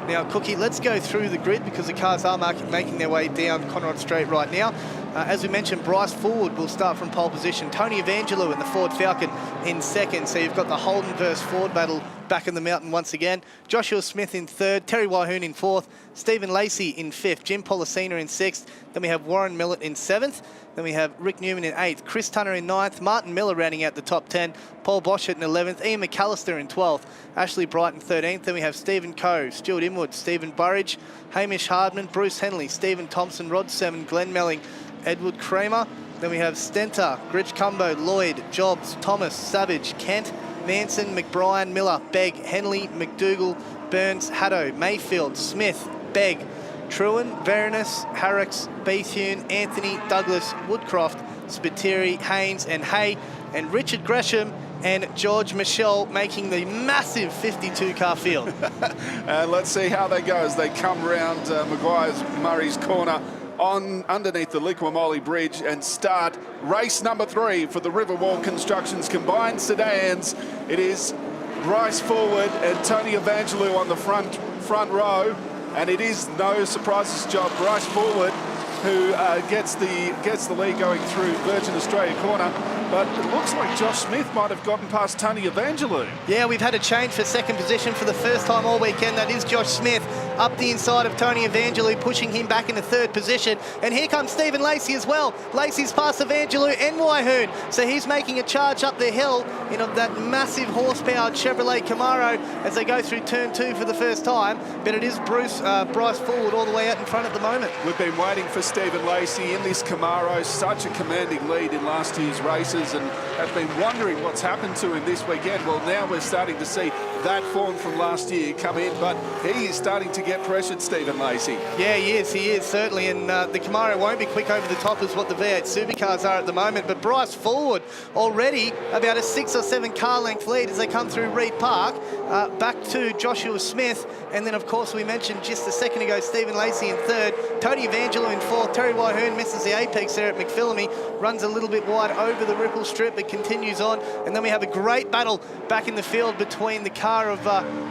Now, Cookie, let's go through the grid because the cars are making their way down Conrod Straight right now. As we mentioned, Bryce Forward will start from pole position. Tony Evangelou in the Ford Falcon in second. So you've got the Holden versus Ford battle back in the mountain once again. Joshua Smith in third, Terry Wahoon in fourth, Stephen Lacey in fifth, Jim Policina in sixth. Then we have Warren Millett in seventh. Then we have Rick Newman in eighth, Chris Tunner in ninth, Martin Miller rounding out the top 10, Paul Boschett in 11th, Ian McAllister in 12th, Ashley Bright in 13th. Then we have Stephen Coe, Stuart Inwood, Stephen Burridge, Hamish Hardman, Bruce Henley, Stephen Thompson, Rod Seven, Glenn Melling, Edward Kramer. Then we have Stenter, Gritch Cumbo, Lloyd, Jobs, Thomas, Savage, Kent, Manson, McBrien, Miller, Begg, Henley, McDougall, Burns, Hadow, Mayfield, Smith, Begg, Truen, Varanus, Harricks, Bethune, Anthony, Douglas, Woodcroft, Spiteri, Haynes and Hay, and Richard Gresham and George Michelle making the massive 52-car field. And let's see how they go as they come round Maguire's Murray's Corner on underneath the Liquimoli Bridge and start race number 3 for the Riverwalk Constructions Combined Sedans. It is Bryce Forward and Tony Evangelou on the front row. And it is no surprises job. Bryce Forward, who gets the lead going through Virgin Australia Corner. But it looks like Josh Smith might have gotten past Tony Evangelou. Yeah, we've had a change for second position for the first time all weekend. That is Josh Smith up the inside of Tony Evangelou, pushing him back into third position. And here comes Stephen Lacey as well. Lacey's past Evangelou and Wahoon. So he's making a charge up the hill in that massive horsepower Chevrolet Camaro as they go through turn 2 for the first time. But it is Bryce Forward all the way out in front at the moment. We've been waiting for Stephen Lacey in this Camaro. Such a commanding lead in last year's races, and have been wondering what's happened to him this weekend. Well, now we're starting to see that form from last year come in, but he is starting to get pressured, Stephen Lacey. Yeah, he is certainly, and the Camaro won't be quick over the top as what the V8 supercars are at the moment, but Bryce Forward already about a 6 or 7 car length lead as they come through Reed Park, back to Joshua Smith, and then of course we mentioned just a second ago Stephen Lacey in third, Tony Evangelou in fourth, Terry Wahoon misses the apex there at McPhillamy, runs a little bit wide over the Ripple Strip, but continues on, and then we have a great battle back in the field between the car of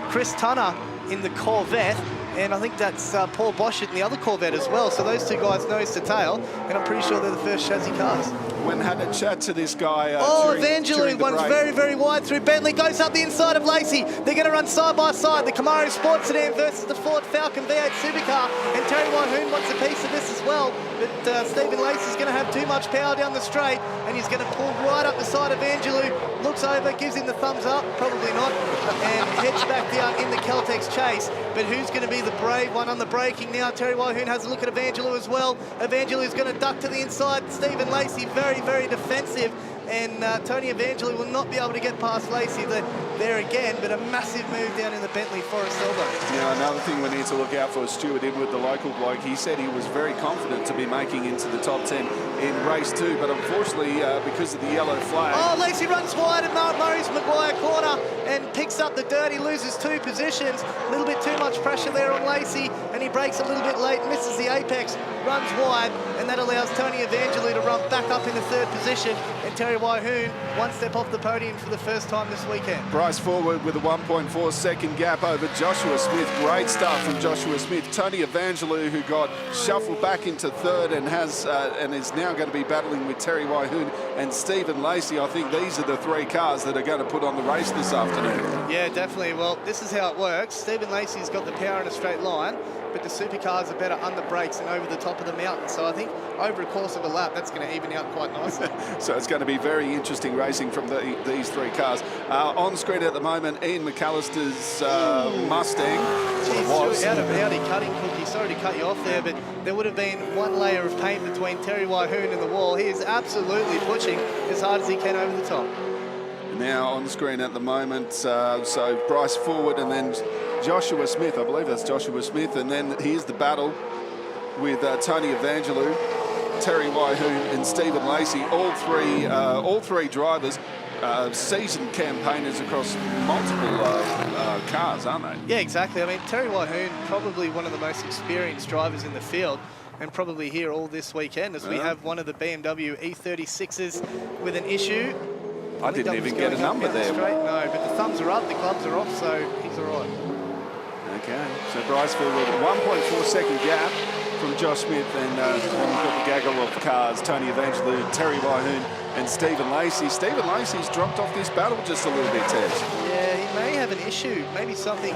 Chris Tunner in the Corvette, and I think that's Paul Boschett in the other Corvette as well. So those two guys nose to tail, and I'm pretty sure they're the first chassis cars. When had a chat to this guy. Evangelou runs very, very wide through Bentley, goes up the inside of Lacey. They're going to run side by side. The Camaro Sport Sedan versus the Ford Falcon V8 Supercar, and Terry Wahoon wants a piece of this as well. But Stephen Lacey's going to have too much power down the straight, and he's going to pull right up the side of Evangelou. Looks over, gives him the thumbs up, probably not, and heads back down in the Caltex chase. But who's going to be the brave one on the braking now? Terry Wahoon has a look at Evangelou as well. Evangelou's going to duck to the inside. Stephen Lacey very, very defensive. And Tony Evangelou will not be able to get past Lacey there again, but a massive move down in the Bentley Forest Elbow. Now, another thing we need to look out for is Stuart Inwood, the local bloke. He said he was very confident to be making into the top 10 in race 2, but unfortunately, because of the yellow flag... Oh, Lacey runs wide at Mark Murray's Maguire Corner and picks up the dirt. He loses 2 positions. A little bit too much pressure there on Lacey, and he breaks a little bit late, misses the apex, runs wide, and that allows Tony Evangelou to run back up in the 3rd position, and Terry Wahoon 1 step off the podium for the first time this weekend. Bryce Forward with a 1.4 second gap over Joshua Smith. Great start from Joshua Smith. Tony Evangelou, who got shuffled back into 3rd and has and is now going to be battling with Terry Wahoon and Stephen Lacey. I think these are the 3 cars that are going to put on the race this afternoon. Yeah, definitely. Well, this is how it works. Stephen Lacey's got the power in a straight line, but the supercars are better on the brakes and over the top of the mountain. So I think over a course of a lap, that's going to even out quite nicely. So it's going to be very interesting racing from these 3 cars. On screen at the moment, Ian McAllister's Mustang. Jeez, howdy cutting, Cookie. Sorry to cut you off there, but there would have been 1 layer of paint between Terry Wahoon and the wall. He is absolutely pushing as hard as he can over the top. Now on screen at the moment, so Bryce Forward and then Joshua Smith. I believe that's Joshua Smith. And then here's the battle with Tony Evangelou, Terry Wahoon and Stephen Lacey. All three drivers, seasoned campaigners across multiple cars, aren't they? Yeah, exactly. I mean, Terry Wahoon, probably one of the most experienced drivers in the field, and probably here all this weekend as we have one of the BMW E36s with an issue. I didn't even get a number there. No, but the thumbs are up, the gloves are off, so he's all right. Okay. So Bryce forward, 1.4 second gap from Josh Smith, and then we've got the gaggle of cars, Tony Evangelou, Terry Wyhoon and Stephen Lacey. Stephen Lacey's dropped off this battle just a little bit, Tez. Yeah, he may have an issue. Maybe something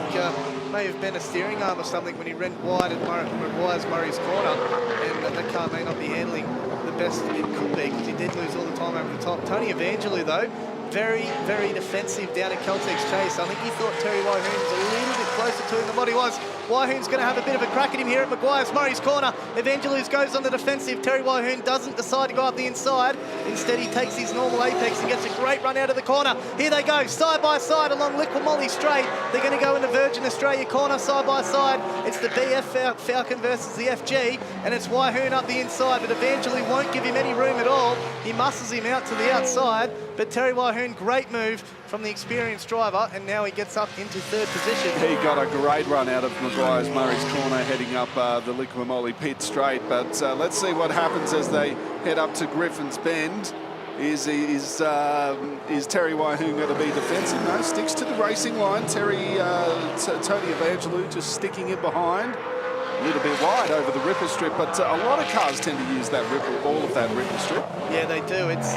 may have been a steering arm or something when he went wide at Murray's corner, and that car may not be handling the best it could be because he did lose all the time over the top. Tony Evangelou, though, very, very defensive down at Celtic's Chase. I think he thought Terry Wyhoon was a little bit closer to him than what he was. Wyhoon's going to have a bit of a crack at him here at Murray's corner. Evangelou goes on the defensive. Terry Wyhoon doesn't decide to go up the inside. Instead, he takes his normal apex and gets a great run out of the corner. Here they go, side by side along Liquimolly Straight. They're going to go in the Virgin Australia corner side by side. It's the BF Falcon versus the FG, and it's Wyhoon up the inside, but Evangelou won't give him any room at all. He muscles him out to the outside, but Terry Wyhoon, great move from the experienced driver, and now he gets up into third position. He got a great run out of Murray's corner heading up the Liquimolly pit straight, but let's see what happens as they head up to Griffin's Bend. Is Terry Wyhoon going to be defensive? No, sticks to the racing line. Tony Evangelou just sticking in behind. A little bit wide over the ripper strip, but a lot of cars tend to use that all of that ripper strip. Yeah, they do. It's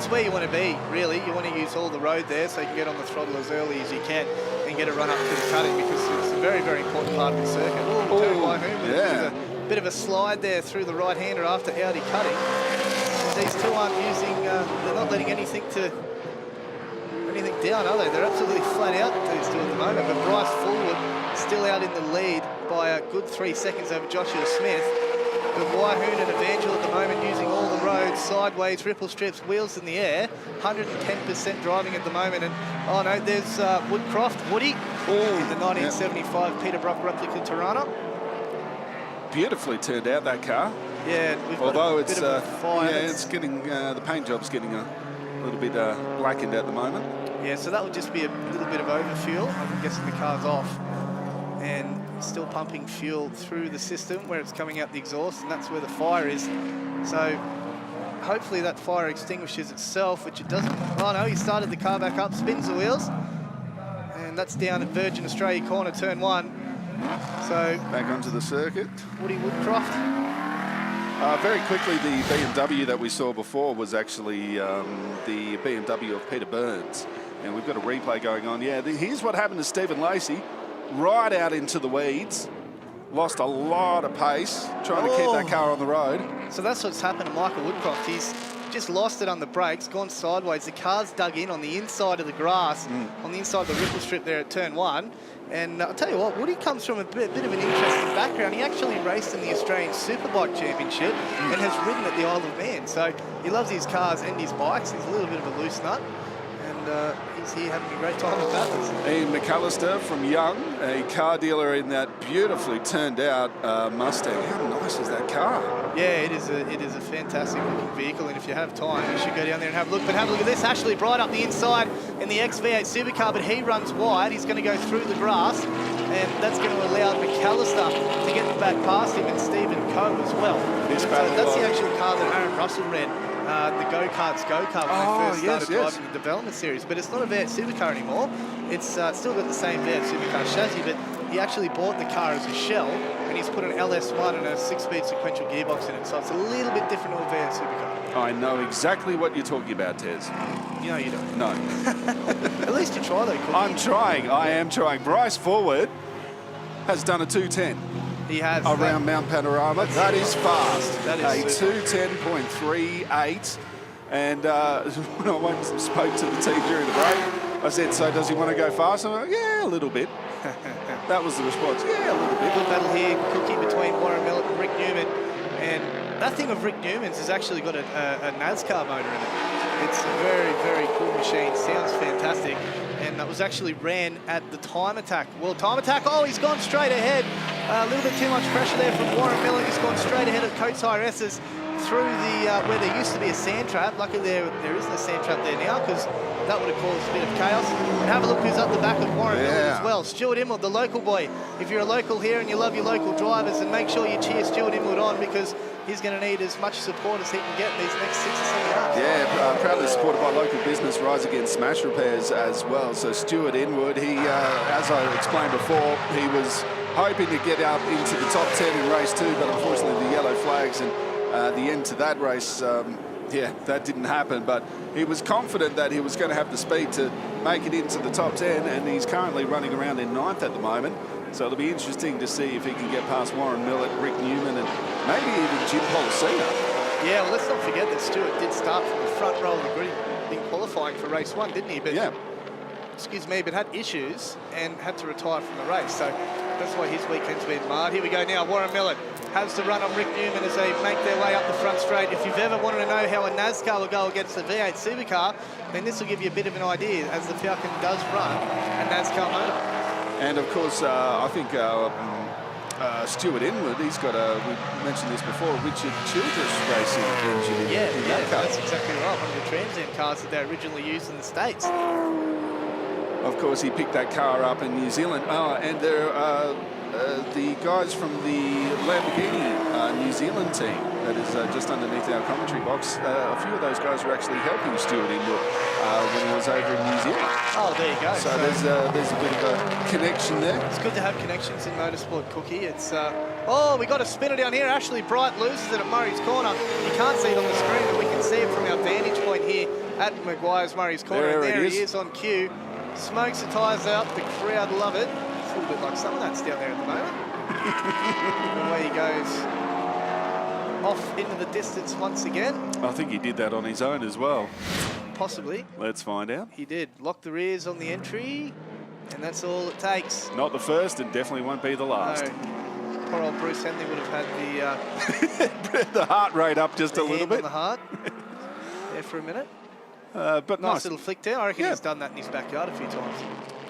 where you want to be, really. You want to use all the road there so you can get on the throttle as early as you can and get a run up to the cutting, because it's a very, very important part of the circuit. Oh, Terry Wyhoon with a bit of a slide there through the right-hander after Audi cutting. These two aren't using, they're not letting anything down, are they? They're absolutely flat out, these two at the moment, but Bryce forward still out in the lead by a good 3 seconds over Joshua Smith. But Wyhoon and Evangelou at the moment using all the roads, sideways, ripple strips, wheels in the air, 110% driving at the moment. And oh no, there's Woody, in the 1975 Peter Brock replica Tirana. Beautifully turned out, that car. Yeah, although it's fire. Yeah, it's getting the paint job's getting a little bit blackened at the moment. Yeah, so that would just be a little bit of overfuel. I'm guessing the car's off and still pumping fuel through the system where it's coming out the exhaust, and that's where the fire is. So hopefully that fire extinguishes itself, which it doesn't. Oh no, he started the car back up, spins the wheels, and that's down at Virgin Australia corner, turn 1. So back onto the circuit. Woody Woodcroft. Very quickly, the BMW that we saw before was actually the BMW of Peter Burns, and we've got a replay going on. Yeah, here's what happened to Stephen Lacey. Right out into the weeds, lost a lot of pace, trying to keep that car on the road. So that's what's happened to Michael Woodcroft. He's just lost it on the brakes, gone sideways. The car's dug in on the inside of the grass, on the inside of the ripple strip there at turn 1. And I'll tell you what, Woody comes from a bit of an interesting background. He actually raced in the Australian Superbike Championship and has ridden at the Isle of Man. So he loves his cars and his bikes. He's a little bit of a loose nut. He's here having a great time at Bathurst. Ian McAllister from Young, a car dealer in that beautifully turned out Mustang. How nice is that car? Yeah, it is a fantastic looking vehicle, and if you have time, you should go down there and have a look. But have a look at this, Ashley Bright up the inside in the XV8 Supercar, but he runs wide. He's going to go through the grass, and that's going to allow McAllister to get back past him, and Stephen Coe as well. So that's the actual car that Aaron Russell ran. The Go-Karts Go-Kart when he first started driving the development series, but it's not a V8 Supercar anymore. It's still got the same V8 Supercar chassis, but he actually bought the car as a shell, and he's put an LS1 and a 6-speed sequential gearbox in it, so it's a little bit different to a V8 Supercar. I know exactly what you're talking about, Tez. You know you don't. No. At least you try, though. I'm trying. I am trying. Bryce Forward has done a 210. He has. Around Mount Panorama. That is fast. That is a 210.38. And when I went and spoke to the team during the break, I said, so does he want to go fast? I'm like, yeah, a little bit. That was the response. Yeah, a little bit. Good battle here, cookie between Warren Millett and Rick Newman. And that thing of Rick Newman's has actually got a NASCAR motor in it. It's a very, very cool machine. Sounds fantastic. And that was actually ran at the Time Attack. Well, Time Attack, oh, he's gone straight ahead. A little bit too much pressure there from Warren Millett. He's gone straight ahead of Coates High-S's through the where there used to be a sand trap. Luckily there isn't a sand trap there now, because that would have caused a bit of chaos. And have a look who's up the back of Warren Millett as well. Stuart Imwood, the local boy. If you're a local here and you love your local drivers, then make sure you cheer Stuart Imwood on, because he's going to need as much support as he can get these next 6 or 7 rounds. Yeah, proudly supported by local business Rise Against Smash Repairs as well. So Stuart Inwood, he, as I explained before, he was hoping to get up into the top 10 in race 2, but unfortunately the yellow flags and the end to that race, yeah, that didn't happen. But he was confident that he was going to have the speed to make it into the top 10, and he's currently running around in 9th at the moment. So it'll be interesting to see if he can get past Warren Millett, Rick Newman, and maybe even Jim Policino. Yeah, well, let's not forget that Stewart did start from the front row of the grid in qualifying for race 1, didn't he? But, yeah. Excuse me, but had issues and had to retire from the race. So that's why his weekend's been marred. Here we go now. Warren Millett has to run on Rick Newman as they make their way up the front straight. If you've ever wanted to know how a NASCAR will go against a V8 supercar, then this will give you a bit of an idea, as the Falcon does run a NASCAR motor. And of course, I think Stuart Inwood, he's got we mentioned this before, Richard Childress racing engine. Yeah, that's exactly right. One of the Trans Am cars that they originally used in the States. Of course, he picked that car up in New Zealand. Oh, and there are the guys from the Lamborghini New Zealand team that is just underneath our commentary box. A few of those guys were actually helping Stuart Inwood when he was over in New Zealand. Oh, there you go. So there's a bit of a connection there. It's good to have connections in motorsport, Cookie. It's oh, we got a spinner down here. Ashley Bright loses it at Murray's Corner. You can't see it on the screen, but we can see it from our vantage point here at Maguire's Murray's Corner. There he is on cue. Smokes the tyres out. The crowd love it. It's a little bit like some of that's down there at the moment. And away he goes off into the distance once again. I think he did that on his own as well. Possibly. Let's find out. He did. Lock the rears on the entry, and that's all it takes. Not the first, and definitely won't be the last. No. Poor old Bruce Henley would have had the heart rate up just a little bit. On the heart there for a minute. But nice little flick there. I reckon yeah. he's done that in his backyard a few times.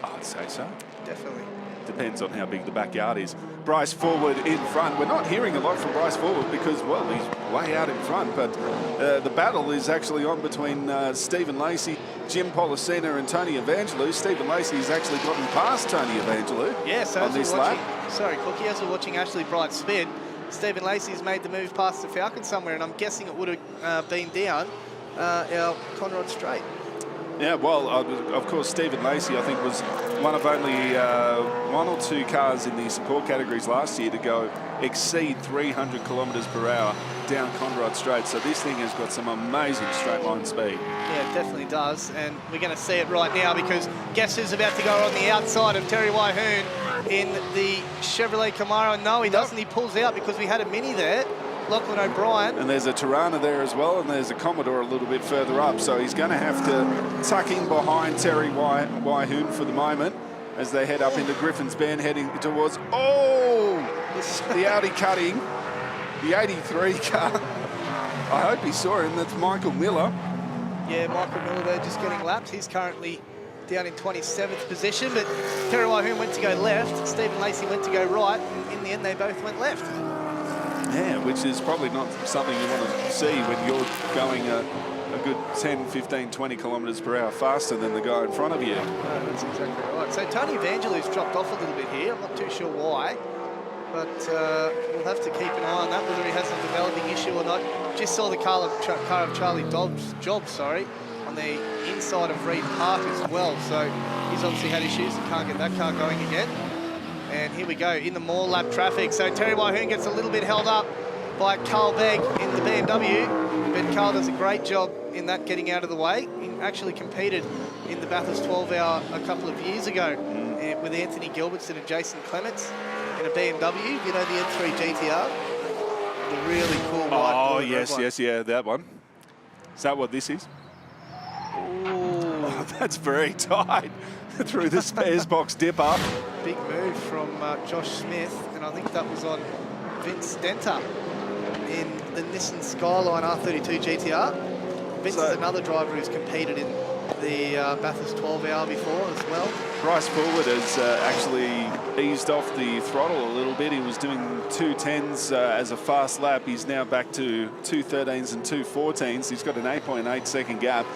I'd say so. Definitely. Depends on how big the backyard is. Bryce Forward in front. We're not hearing a lot from Bryce Forward because, well, he's way out in front. But the battle is actually on between Stephen Lacey, Jim Policino, and Tony Evangelou. Stephen Lacey has actually gotten past Tony Evangelou on this lap. Sorry, Cookie, as we're watching Ashley Bright spin, Stephen Lacey's made the move past the Falcon somewhere, and I'm guessing it would have been down our Conrod Straight. Yeah, well, of course, Stephen Lacey, I think, was one of only 1 or 2 cars in the support categories last year to go exceed 300 kilometres per hour down Conrod Straight. So this thing has got some amazing straight line speed. Yeah, it definitely does. And we're going to see it right now because guess who's about to go on the outside of Terry Wyhoon in the Chevrolet Camaro? No, he doesn't. He pulls out because we had a Mini there. Lachlan O'Brien. And there's a Tirana there as well, and there's a Commodore a little bit further up. So he's going to have to tuck in behind Terry Wyhoon for the moment as they head up into Griffin's Bend, heading towards, the Audi cutting, the 83 car. I hope he saw him. That's Michael Miller. Yeah, Michael Miller there just getting lapped. He's currently down in 27th position, but Terry Wyhoon went to go left, Stephen Lacey went to go right, and in the end they both went left. Yeah, which is probably not something you want to see when you're going a good 10, 15, 20 kilometres per hour faster than the guy in front of you. No, that's exactly right. So Tony Evangelou's dropped off a little bit here. I'm not too sure why, but we'll have to keep an eye on that, whether he has a developing issue or not. Just saw the car of Charlie Jobs, on the inside of Reed Park as well. So he's obviously had issues and can't get that car going again. And here we go in the more lap traffic. So Terry Wyhoon gets a little bit held up by Carl Begg in the BMW, but Carl does a great job in that, getting out of the way. He actually competed in the Bathurst 12-hour a couple of years ago with Anthony Gilbertson and Jason Clements in a BMW, you know, the M3 GTR. The really cool white. Oh, yes, yeah, that one. Is that what this is? Oh, that's very tight. Through the spares box dip up. Big move from Josh Smith, and I think that was on Vince Stenter in the Nissan Skyline R32 GTR. Vince is another driver who's competed in the Bathurst 12-hour before as well. Bryce Forward has actually eased off the throttle a little bit. He was doing 210s as a fast lap. He's now back to 213s and 214s. He's got an 8.8 second gap.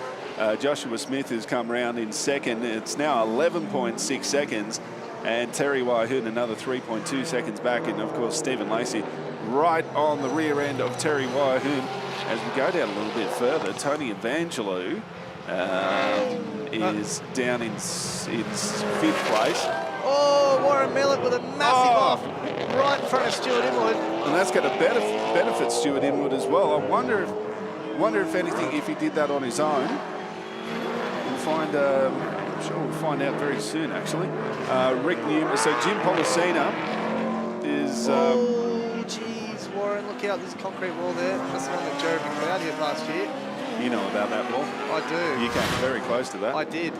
Joshua Smith has come round in second. It's now 11.6 seconds. And Terry Wyhoon another 3.2 seconds back. And, of course, Stephen Lacey right on the rear end of Terry Wyhoon. As we go down a little bit further, Tony Evangelou is down in 5th place. Oh, Warren Millett with a massive off right in front of Stuart Inwood. And that's going to benefit Stuart Inwood as well. I wonder if anything, if he did that on his own. We'll find, I'm sure we'll find out very soon, actually. Rick Newman, so Jim Policina is... oh, geez, Warren, look out, there's a concrete wall there. That's the one that Jared McLeod hit last year. You know about that wall? I do. You came very close to that. I did.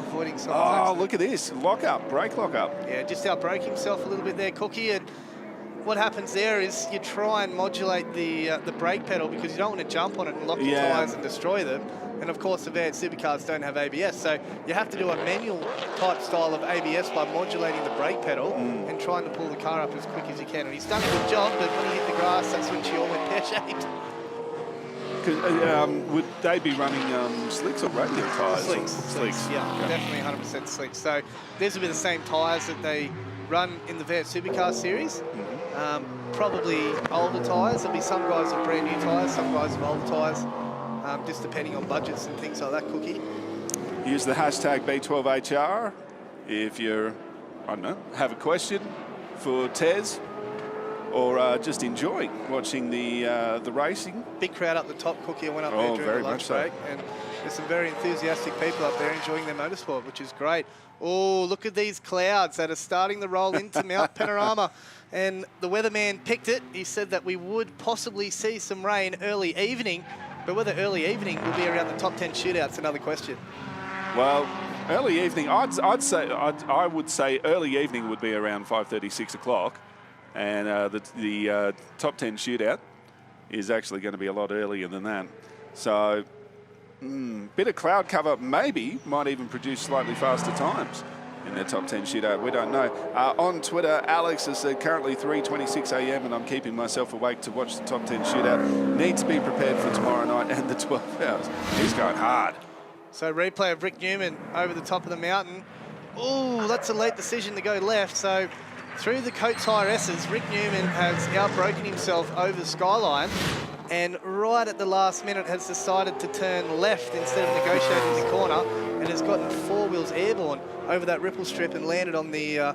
Avoiding some look at this. Lock up, brake lock up. Yeah, just outbrake himself a little bit there, Cookie. And what happens there is you try and modulate the brake pedal because you don't want to jump on it and lock your tyres and destroy them. And of course, advanced supercars don't have ABS, so you have to do a manual type style of ABS by modulating the brake pedal and trying to pull the car up as quick as you can. And he's done a good job, but when he hit the grass, that's when she all went pear-shaped. Would they be running slicks or radial tyres? Slicks. Yeah, definitely 100% slicks. So these will be the same tyres that they run in the advanced supercar series. Probably older tyres. There'll be some guys with brand new tyres, some guys with older tyres. Just depending on budgets and things like that, Cookie. Use the hashtag B12HR if you're, I don't know, have a question for Tez or just enjoy watching the racing. Big crowd up the top, Cookie. I went up there during the lunch break, and there's some very enthusiastic people up there enjoying their motorsport, which is great. Oh, look at these clouds that are starting to roll into Mount Panorama. And the weatherman picked it. He said that we would possibly see some rain early evening. But whether early evening will be around the top 10 shootouts, another question. Well, early evening, I would say early evening would be around 5:30, 6 o'clock, and the top 10 shootout is actually going to be a lot earlier than that. So, bit of cloud cover maybe might even produce slightly faster times in their top 10 shootout. We don't know. On Twitter, Alex has said currently 3:26 a.m. and I'm keeping myself awake to watch the top 10 shootout. Need to be prepared for tomorrow night and the 12 hours. He's going hard. So replay of Rick Newman over the top of the mountain. Oh, that's a late decision to go left. So through the Coates Hire S's, Rick Newman has outbroken himself over the skyline and right at the last minute has decided to turn left instead of negotiating the corner and has gotten four wheels airborne over that ripple strip and landed on the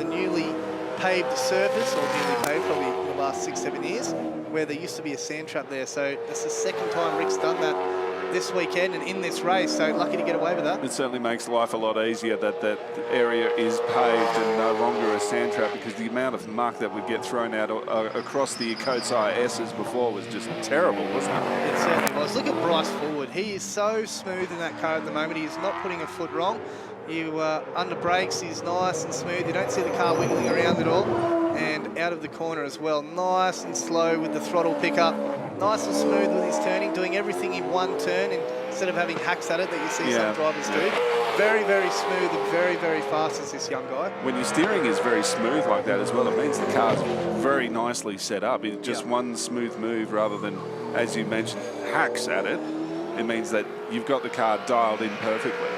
newly paved surface, or newly paved probably in the last 6-7 years, where there used to be a sand trap there. So that's the second time Rick's done that this weekend and in this race, so lucky to get away with that. It certainly makes life a lot easier that that area is paved and no longer a sand trap, because the amount of muck that would get thrown out across the Coates S's before was just terrible, wasn't it? It certainly was. Look at Bryce Forward. He is so smooth in that car at the moment. He's not putting a foot wrong. You under brakes, he's nice and smooth. You don't see the car wiggling around at all. And out of the corner as well. Nice and slow with the throttle pickup. Nice and smooth with his turning, doing everything in one turn instead of having hacks at it that you see some drivers do. Very, very smooth and very, very fast is this young guy. When your steering is very smooth like that as well, it means the car's very nicely set up. It's just one smooth move rather than, as you mentioned, hacks at it. It means that you've got the car dialed in perfectly.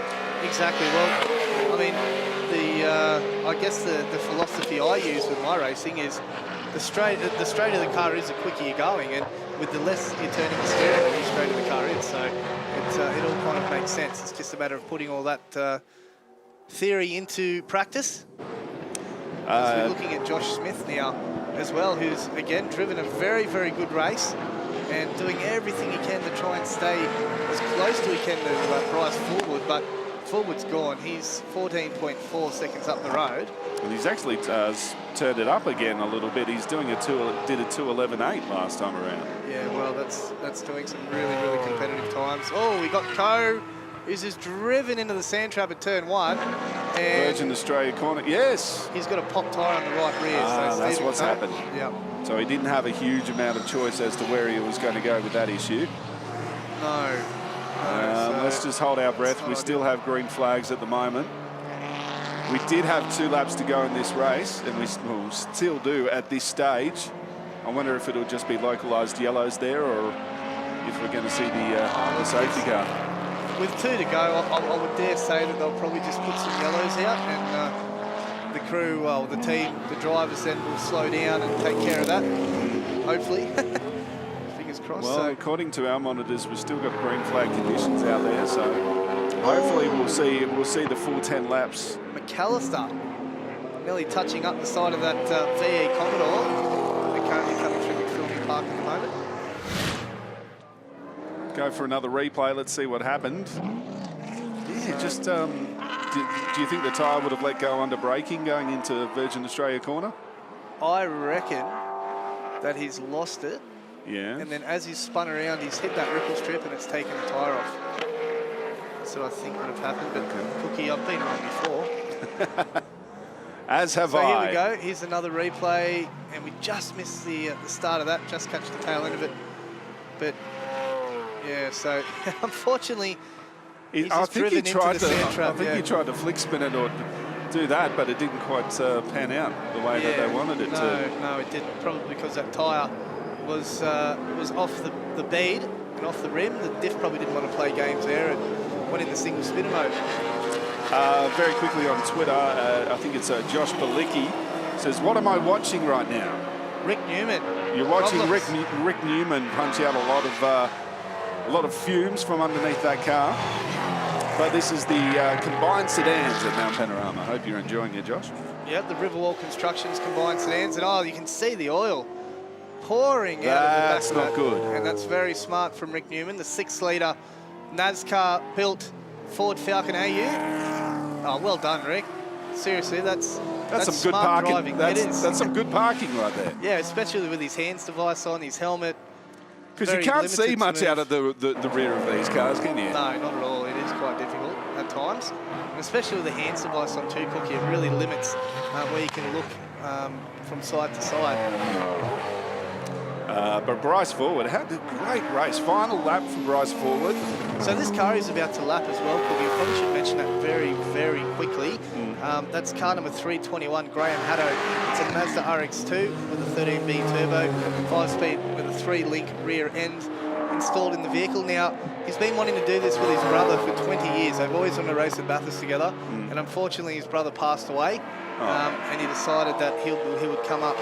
Exactly. Well, I mean, I guess the philosophy I use with my racing is the straighter the car is, the quicker you're going, and with the less you're turning the steering, the straighter the car is. So it all kind of makes sense. It's just a matter of putting all that theory into practice. As we're looking at Josh Smith now as well, who's again driven a very, very good race and doing everything he can to try and stay as close to he can to Bryce Forward, but Forward's gone. He's 14.4 seconds up the road. And he's actually turned it up again a little bit. He's doing did a 2:11.8 last time around. Yeah, well, that's doing some really, really competitive times. Oh, we got Coe, who's just driven into the sand trap at turn 1. And Virgin Australia corner, yes. He's got a pop tyre on the right rear. So that's what's happened. Yeah. So he didn't have a huge amount of choice as to where he was going to go with that issue. No. Let's just hold our breath. We still have green flags at the moment. We did have 2 laps to go in this race, and we still do at this stage. I wonder if it'll just be localised yellows there, or if we're going to see the safety car. With 2 to go, I would dare say that they'll probably just put some yellows out, and the crew, well, the team, the drivers then will slow down and take care of that, hopefully. Fingers crossed. Well, according to our monitors, we've still got green flag conditions out there, so hopefully we'll see the full 10 laps. McAllister nearly touching up the side of that VE Commodore. They're currently coming through McPhilby Park at the moment. Go for another replay. Let's see what happened. Yeah, just do you think the tyre would have let go under braking going into Virgin Australia corner? I reckon that he's lost it. Yeah. And then as he's spun around, he's hit that ripple strip and it's taken the tyre off. That's what I think would have happened. But Cookie, I've been wrong before. As have I. So here we I. go. Here's another replay. And we just missed the start of that. Just catch the tail end of it. But, yeah, so unfortunately, he's I just think he driven tried into the sand to. trap. I think he tried to flick spin it or do that, but it didn't quite pan out the way that they wanted it to. No, it didn't. Probably because that tyre was off the bead and off the rim. The diff probably didn't want to play games there and went in the single spinner mode. Very quickly on Twitter, I think it's Josh Balicki says, "What am I watching right now?" Rick Newman. You're watching Rick Newman punch out a lot of fumes from underneath that car. But this is the combined sedans at Mount Panorama. I hope you're enjoying it, Josh. Yep, the Riverwall Constructions combined sedans, and you can see the oil pouring out of the back. That's not good. And that's very smart from Rick Newman, the 6-litre NASCAR built Ford Falcon AU. Oh, well done, Rick. Seriously, that's some good parking. Driving. That's some good parking right there. Yeah, especially with his hands device on, his helmet. Because you can't see much out of the rear of these cars, can you? No, not at all. It is quite difficult at times. And especially with the hands device on too, Cookie, it really limits where you can look from side to side. But Bryce Forward had a great race. Final lap for Bryce Forward. So this car is about to lap as well, Cookie. I probably should mention that very, very quickly. That's car number 321, Graeme Hadow. It's a Mazda RX-2 with a 13B turbo, 5-speed with a 3-link rear end installed in the vehicle. Now, he's been wanting to do this with his brother for 20 years. They've always wanted to race at Bathurst together, and unfortunately his brother passed away, and he decided that he would come up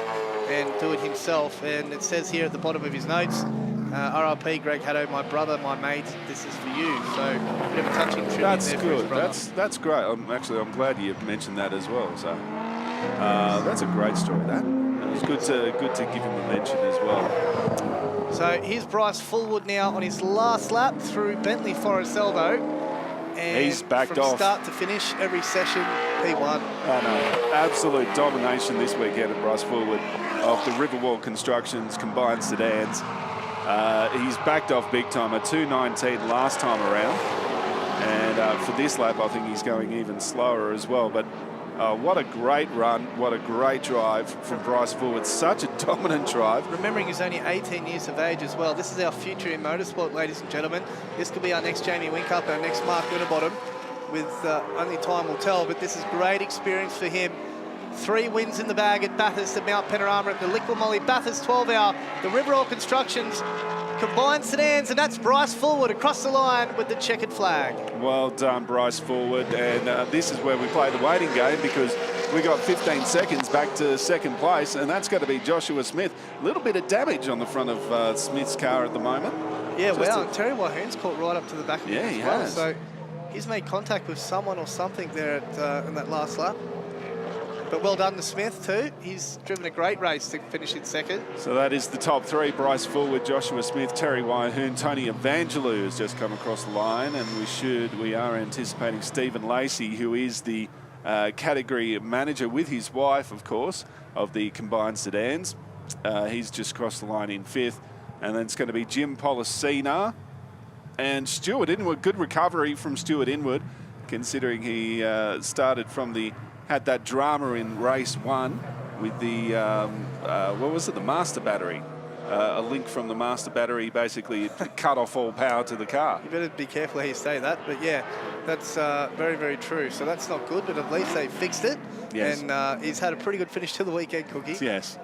and do it himself. And it says here at the bottom of his notes, RRP Greg Hadow, my brother, my mate, this is for you. So a bit of a touching tribute. That's there good. For his That's great. I'm glad you mentioned that as well. So that's a great story. That was good to give him a mention as well. So here's Bryce Fullwood now on his last lap through Bentley Forest Elbow. And he's backed from off. Start to finish, every session, he won. Oh no, absolute domination this weekend at Bryce Forward of the Riverwall Constructions combined sedans. He's backed off big time, a 2:19 last time around. And for this lap, I think he's going even slower as well. But what a great run, what a great drive from Bryce Forward. Such a dominant drive. Remembering he's only 18 years of age as well. This is our future in motorsport, ladies and gentlemen. This could be our next Jamie Whincup, our next Mark Winterbottom, with only time will tell. But this is great experience for him. 3 wins in the bag at Bathurst, at Mount Panorama, at the Liquid Molly Bathurst 12-hour. The Riverwall Constructions combined sedans, and that's Bryce Forward across the line with the checkered flag. Well done, Bryce Forward. And this is where we play the waiting game, because we got 15 seconds back to second place, and that's going to be Joshua Smith. A little bit of damage on the front of Smith's car at the moment. Yeah, wow. Terry Wahoon's caught right up to the back of him as well. Has. So he's made contact with someone or something there in that last lap. But well done to Smith too. He's driven a great race to finish in second. So that is the top 3. Bryce Forward, Joshua Smith, Terry Wahoon, Tony Evangelou has just come across the line, and we are anticipating Stephen Lacey, who is the category manager with his wife, of course, of the combined sedans. He's just crossed the line in 5th. And then it's going to be Jim Policina and Stuart Inwood. Good recovery from Stuart Inwood, considering he started from had that drama in race 1 with the, what was it, the master battery. A link from the master battery basically cut off all power to the car. You better be careful how you say that, but yeah, that's very, very true. So that's not good, but at least they fixed it. Yes. And he's had a pretty good finish to the weekend, Cookie. Yes.